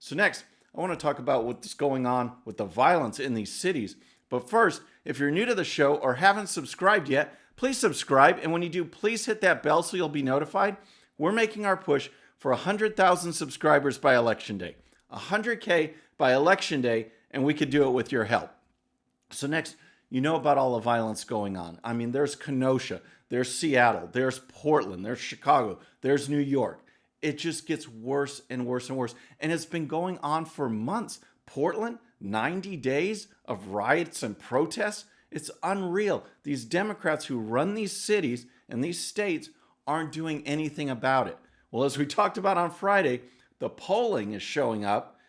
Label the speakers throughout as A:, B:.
A: So next, I want to talk about what's going on with the violence in these cities. But first, if you're new to the show or haven't subscribed yet, please subscribe. And when you do, please hit that bell so you'll be notified. We're making our push for 100,000 subscribers by Election Day. 100K by Election Day, and we could do it with your help. So next, you know about all the violence going on. I mean, there's Kenosha, there's Seattle, there's Portland, there's Chicago, there's New York. It just gets worse and worse and worse. And it's been going on for months. Portland, 90 days of riots and protests. It's unreal. These Democrats who run these cities and these states aren't doing anything about it. Well, as we talked about on Friday, the polling is showing up.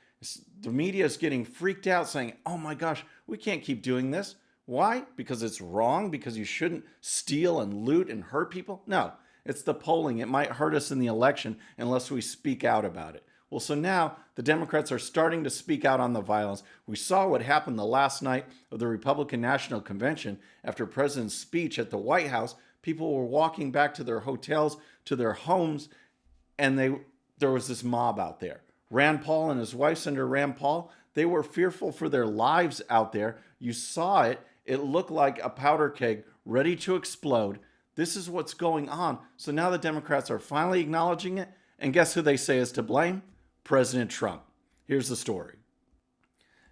A: The media is getting freaked out saying, oh my gosh, we can't keep doing this. Why? Because it's wrong? Because you shouldn't steal and loot and hurt people? No. It's the polling. It might hurt us in the election unless we speak out about it. Well, so now the Democrats are starting to speak out on the violence. We saw what happened the last night of the Republican National Convention after President's speech at the White House. People were walking back to their hotels, to their homes, and there was this mob out there. Rand Paul and his wife, Senator Rand Paul, they were fearful for their lives out there. You saw it. It looked like a powder keg ready to explode. This is what's going on. So now the Democrats are finally acknowledging it. And guess who they say is to blame? President Trump. Here's the story.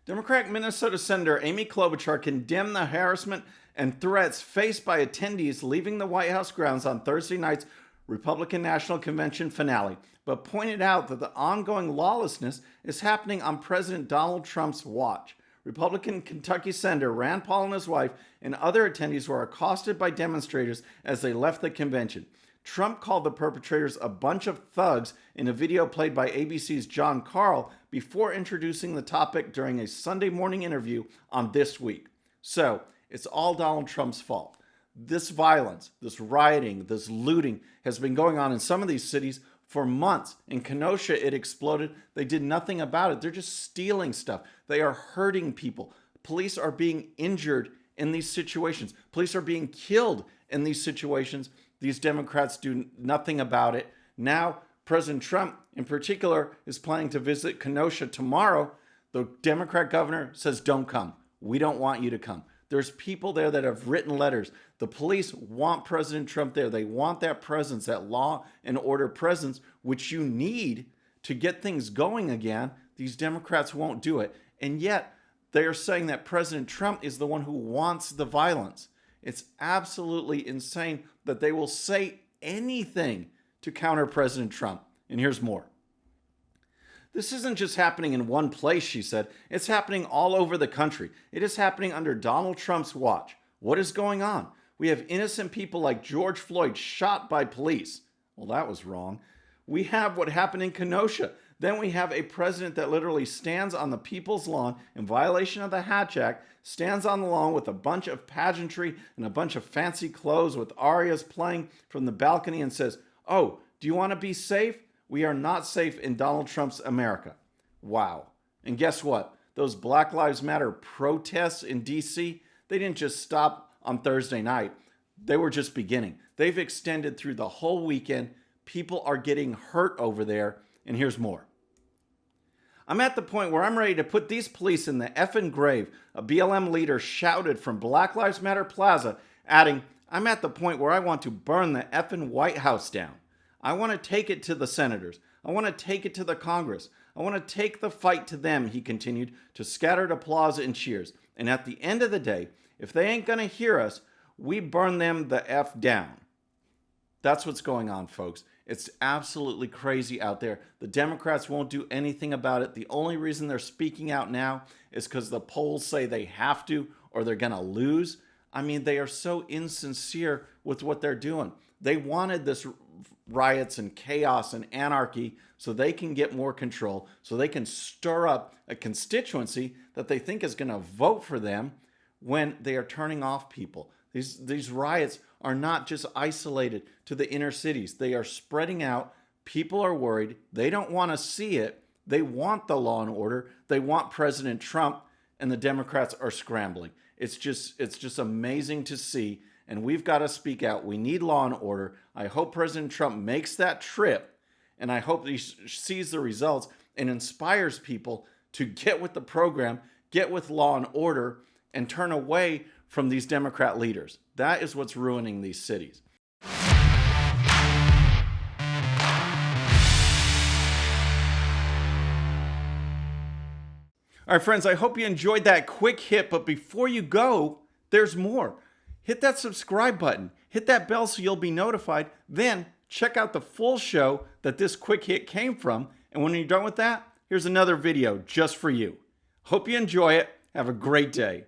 A: Democratic Minnesota Senator Amy Klobuchar condemned the harassment and threats faced by attendees leaving the White House grounds on Thursday night's Republican National Convention finale, but pointed out that the ongoing lawlessness is happening on President Donald Trump's watch. Republican Kentucky Senator Rand Paul and his wife and other attendees were accosted by demonstrators as they left the convention. Trump called the perpetrators a bunch of thugs in a video played by ABC's John Carl before introducing the topic during a Sunday morning interview on This Week. So, it's all Donald Trump's fault. This violence, this rioting, this looting has been going on in some of these cities for months. In Kenosha, it exploded. They did nothing about it. They're just stealing stuff. They are hurting people. Police are being injured in these situations. Police are being killed in these situations. These Democrats do nothing about it. Now, President Trump, in particular, is planning to visit Kenosha tomorrow. The Democrat governor says, don't come. We don't want you to come. There's people there that have written letters. The police want President Trump there. They want that presence, that law and order presence, which you need to get things going again. These Democrats won't do it. And yet, they are saying that President Trump is the one who wants the violence. It's absolutely insane that they will say anything to counter President Trump. And here's more. This isn't just happening in one place, she said. It's happening all over the country. It is happening under Donald Trump's watch. What is going on? We have innocent people like George Floyd shot by police. Well, that was wrong. We have what happened in Kenosha. Then we have a president that literally stands on the people's lawn in violation of the Hatch Act, stands on the lawn with a bunch of pageantry and a bunch of fancy clothes with arias playing from the balcony and says, oh, do you want to be safe? We are not safe in Donald Trump's America. Wow. And guess what? Those Black Lives Matter protests in D.C., they didn't just stop on Thursday night. They were just beginning. They've extended through the whole weekend. People are getting hurt over there. And here's more. I'm at the point where I'm ready to put these police in the effing grave, a BLM leader shouted from Black Lives Matter Plaza, adding, I'm at the point where I want to burn the effing White House down. I want to take it to the senators. I want to take it to the Congress. I want to take the fight to them, he continued, to scattered applause and cheers. And at the end of the day, if they ain't going to hear us, we burn them the F down. That's what's going on, folks. It's absolutely crazy out there. The Democrats won't do anything about it. The only reason they're speaking out now is because the polls say they have to or they're going to lose. I mean, they are so insincere with what they're doing. They wanted this riots and chaos and anarchy so they can get more control, so they can stir up a constituency that they think is going to vote for them when they are turning off people. These riots are not just isolated to the inner cities. They are spreading out. People are worried. They don't want to see it. They want the law and order. They want President Trump, and the Democrats are scrambling. It's just amazing to see, and we've got to speak out. We need law and order. I hope President Trump makes that trip, and I hope he sees the results, and inspires people to get with the program, get with law and order, and turn away from these Democrat leaders. That is what's ruining these cities. All right, friends, I hope you enjoyed that quick hit, but before you go, there's more. Hit that subscribe button, hit that bell so you'll be notified, then check out the full show that this quick hit came from, and when you're done with that, here's another video just for you. Hope you enjoy it. Have a great day.